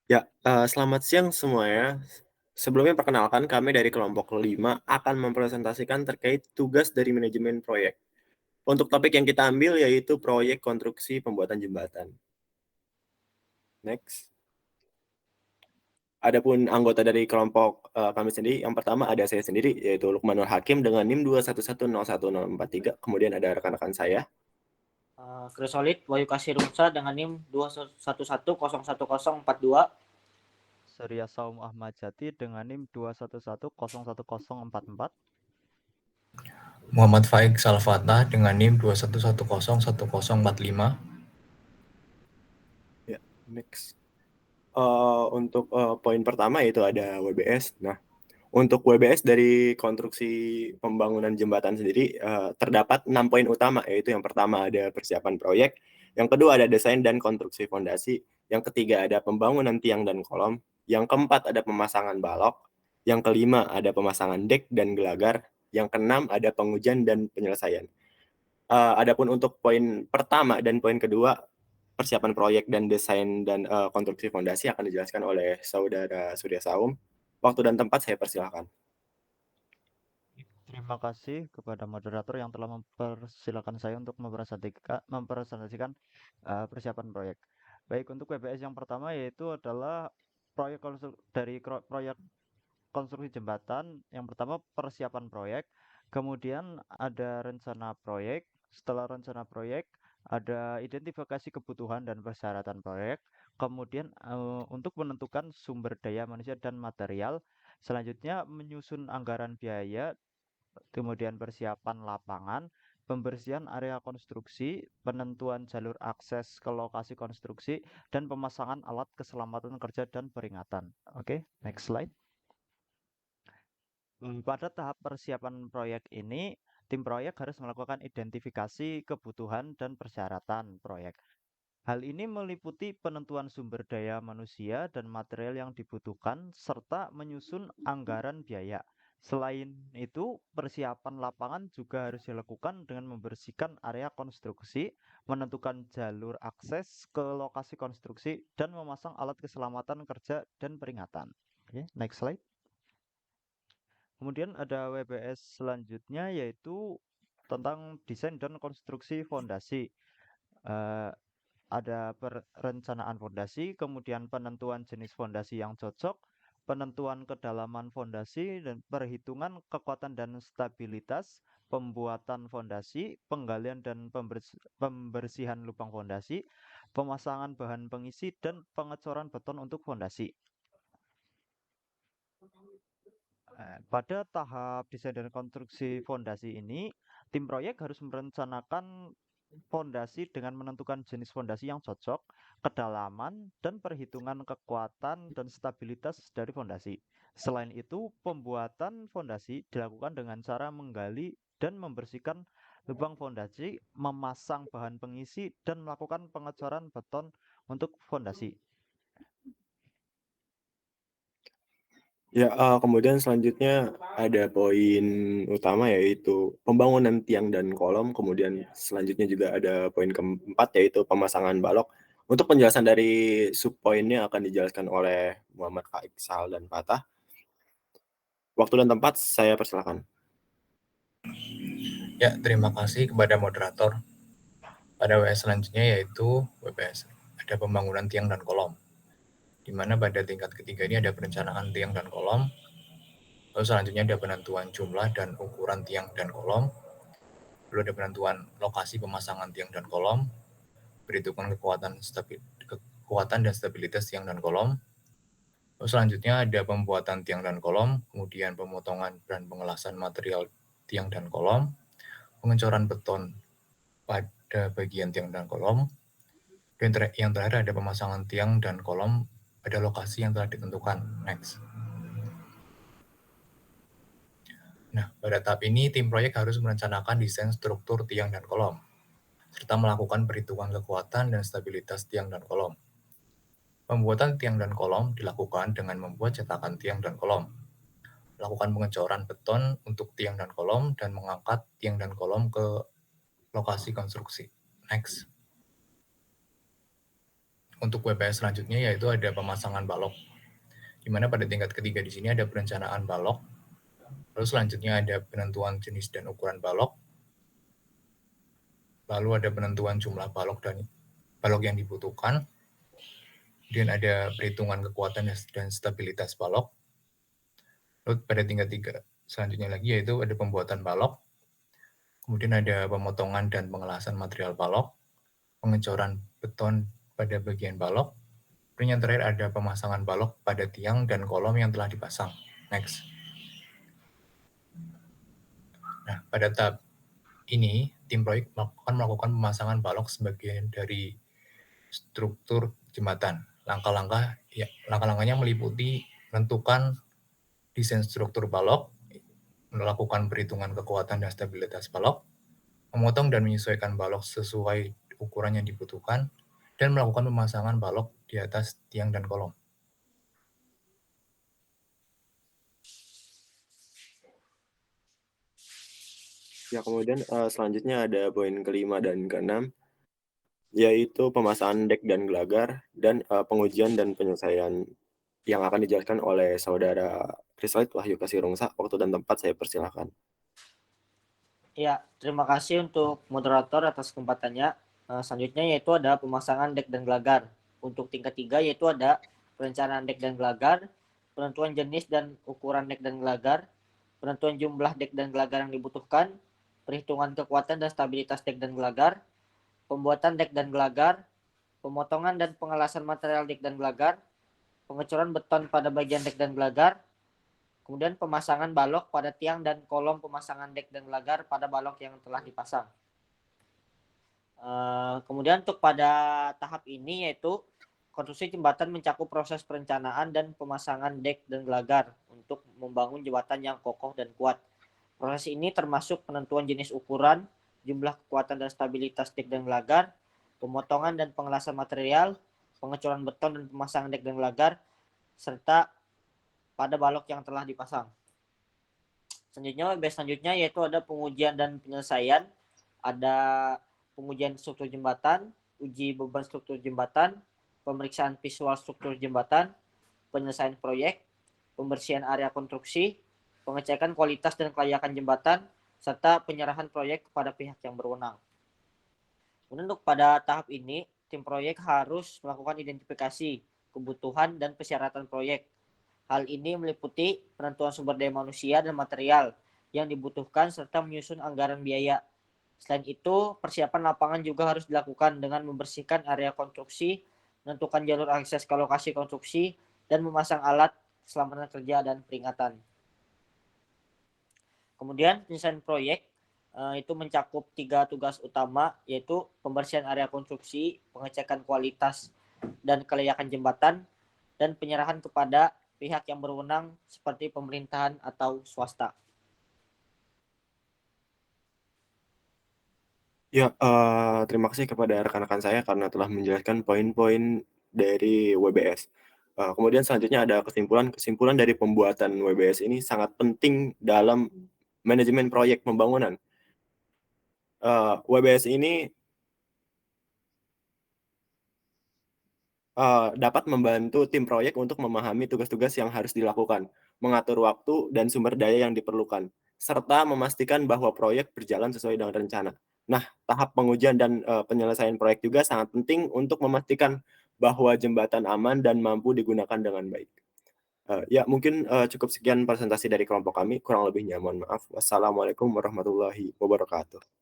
Ya, selamat siang semuanya. Sebelumnya perkenalkan kami dari kelompok 5 akan mempresentasikan terkait tugas dari manajemen proyek. Untuk topik yang kita ambil yaitu proyek konstruksi pembuatan jembatan. Next. Adapun anggota dari kelompok, kami sendiri, yang pertama ada saya sendiri yaitu Lukmanul Hakim dengan NIM 211011043, kemudian ada rekan-rekan saya. Krisolit Wahyu Kasirunsa dengan NIM 211011042. Surya Saum Ahmad Jati dengan NIM 211011044. Muhammad Faik Salfatah dengan NIM 211011045. Ya, next. Untuk poin pertama yaitu ada WBS. Nah, untuk WBS dari konstruksi pembangunan jembatan sendiri terdapat 6 poin utama, yaitu yang pertama ada persiapan proyek, yang kedua ada desain dan konstruksi fondasi, yang ketiga ada pembangunan tiang dan kolom, yang keempat ada pemasangan balok, yang kelima ada pemasangan dek dan gelagar, yang keenam ada pengujian dan penyelesaian. Adapun untuk poin pertama dan poin kedua, persiapan proyek dan desain dan konstruksi fondasi akan dijelaskan oleh Saudara Surya Saum. Waktu dan tempat saya persilahkan. Terima kasih kepada moderator yang telah mempersilahkan saya untuk mempresentasikan persiapan proyek. Baik, untuk WBS yang pertama yaitu adalah proyek konstruksi jembatan. Yang pertama persiapan proyek, kemudian ada rencana proyek, setelah rencana proyek ada identifikasi kebutuhan dan persyaratan proyek, kemudian untuk menentukan sumber daya manusia dan material, selanjutnya menyusun anggaran biaya, kemudian persiapan lapangan, pembersihan area konstruksi, penentuan jalur akses ke lokasi konstruksi, dan pemasangan alat keselamatan kerja dan peringatan. Oke, next slide. Pada tahap persiapan proyek ini, tim proyek harus melakukan identifikasi kebutuhan dan persyaratan proyek. Hal ini meliputi penentuan sumber daya manusia dan material yang dibutuhkan, serta menyusun anggaran biaya. Selain itu, persiapan lapangan juga harus dilakukan dengan membersihkan area konstruksi, menentukan jalur akses ke lokasi konstruksi, dan memasang alat keselamatan kerja dan peringatan. Oke, next slide. Kemudian ada WBS selanjutnya yaitu tentang desain dan konstruksi fondasi. Eh, ada perencanaan fondasi, kemudian penentuan jenis fondasi yang cocok, penentuan kedalaman fondasi dan perhitungan kekuatan dan stabilitas, pembuatan fondasi, penggalian dan pembersihan lubang fondasi, pemasangan bahan pengisi dan pengecoran beton untuk fondasi. Pada tahap desain dan konstruksi fondasi ini, tim proyek harus merencanakan fondasi dengan menentukan jenis fondasi yang cocok, kedalaman, dan perhitungan kekuatan dan stabilitas dari fondasi. Selain itu, pembuatan fondasi dilakukan dengan cara menggali dan membersihkan lubang fondasi, memasang bahan pengisi, dan melakukan pengecoran beton untuk fondasi. Ya, kemudian selanjutnya ada poin utama yaitu pembangunan tiang dan kolom, kemudian selanjutnya juga ada poin keempat yaitu pemasangan balok. Untuk penjelasan dari subpoinnya akan dijelaskan oleh Muhammad Faik Sal dan Fatah. Waktu dan tempat saya persilakan. Ya, terima kasih kepada moderator. Pada WS selanjutnya yaitu WBS. Ada pembangunan tiang dan kolom. Di mana pada tingkat ketiga ini ada perencanaan tiang dan kolom. Lalu selanjutnya ada penentuan jumlah dan ukuran tiang dan kolom. Lalu ada penentuan lokasi pemasangan tiang dan kolom. Perhitungan kekuatan dan stabilitas tiang dan kolom. Lalu selanjutnya ada pembuatan tiang dan kolom, kemudian pemotongan dan pengelasan material tiang dan kolom, pengecoran beton pada bagian tiang dan kolom, dan yang terakhir ada pemasangan tiang dan kolom pada lokasi yang telah ditentukan. Next. Nah, pada tahap ini tim proyek harus merencanakan desain struktur tiang dan kolom, serta melakukan perhitungan kekuatan dan stabilitas tiang dan kolom. Pembuatan tiang dan kolom dilakukan dengan membuat cetakan tiang dan kolom, melakukan pengecoran beton untuk tiang dan kolom, dan mengangkat tiang dan kolom ke lokasi konstruksi. Next. untuk WBS selanjutnya yaitu ada pemasangan balok, di mana pada tingkat ketiga di sini ada perencanaan balok, lalu selanjutnya ada penentuan jenis dan ukuran balok, lalu ada penentuan jumlah balok dan balok yang dibutuhkan, kemudian ada perhitungan kekuatan dan stabilitas balok, lalu pada tingkat tiga selanjutnya lagi yaitu ada pembuatan balok, kemudian ada pemotongan dan pengelasan material balok, pengecoran beton pada bagian balok, dan yang terakhir ada pemasangan balok pada tiang dan kolom yang telah dipasang. Next. Nah, pada tahap ini, tim proyek melakukan pemasangan balok sebagian dari struktur jembatan. Langkah-langkahnya meliputi menentukan desain struktur balok, melakukan perhitungan kekuatan dan stabilitas balok, memotong dan menyesuaikan balok sesuai ukuran yang dibutuhkan, dan melakukan pemasangan balok di atas tiang dan kolom. Ya, kemudian selanjutnya ada poin kelima dan keenam, yaitu pemasangan dek dan gelagar dan pengujian dan penyelesaian yang akan dijelaskan oleh Saudara Krisolit Wahyu Kasirungsa. Waktu dan tempat saya persilahkan. Ya, terima kasih untuk moderator atas kesempatannya. Selanjutnya yaitu ada pemasangan dek dan gelagar. Untuk tingkat 3 yaitu ada perencanaan dek dan gelagar, penentuan jenis dan ukuran dek dan gelagar, penentuan jumlah dek dan gelagar yang dibutuhkan, perhitungan kekuatan dan stabilitas dek dan gelagar, pembuatan dek dan gelagar, pemotongan dan pengelasan material dek dan gelagar, pengecoran beton pada bagian dek dan gelagar, kemudian pemasangan balok pada tiang dan kolom pemasangan dek dan gelagar pada balok yang telah dipasang. Kemudian untuk pada tahap ini yaitu konstruksi jembatan mencakup proses perencanaan dan pemasangan dek dan gelagar untuk membangun jembatan yang kokoh dan kuat. Proses ini termasuk penentuan jenis ukuran, jumlah kekuatan dan stabilitas dek dan gelagar, pemotongan dan pengelasan material, pengecoran beton dan pemasangan dek dan gelagar, serta pada balok yang telah dipasang. Selanjutnya yaitu ada pengujian dan penyelesaian. Ada pengujian struktur jembatan, uji beban struktur jembatan, pemeriksaan visual struktur jembatan, penyelesaian proyek, pembersihan area konstruksi, pengecekan kualitas dan kelayakan jembatan, serta penyerahan proyek kepada pihak yang berwenang. Kemudian untuk pada tahap ini, tim proyek harus melakukan identifikasi kebutuhan dan persyaratan proyek. Hal ini meliputi penentuan sumber daya manusia dan material yang dibutuhkan serta menyusun anggaran biaya. Selain itu, persiapan lapangan juga harus dilakukan dengan membersihkan area konstruksi, menentukan jalur akses ke lokasi konstruksi, dan memasang alat keselamatan kerja dan peringatan. Kemudian penyelesaian proyek itu mencakup 3 tugas utama, yaitu pembersihan area konstruksi, pengecekan kualitas dan kelayakan jembatan, dan penyerahan kepada pihak yang berwenang seperti pemerintahan atau swasta. Ya, terima kasih kepada rekan-rekan saya karena telah menjelaskan poin-poin dari WBS. Kemudian selanjutnya ada kesimpulan dari pembuatan WBS ini sangat penting dalam manajemen proyek pembangunan. WBS ini dapat membantu tim proyek untuk memahami tugas-tugas yang harus dilakukan, mengatur waktu dan sumber daya yang diperlukan, serta memastikan bahwa proyek berjalan sesuai dengan rencana. Nah, tahap pengujian dan penyelesaian proyek juga sangat penting untuk memastikan bahwa jembatan aman dan mampu digunakan dengan baik. Ya, mungkin cukup sekian presentasi dari kelompok kami. Kurang lebihnya mohon maaf. Wassalamualaikum warahmatullahi wabarakatuh.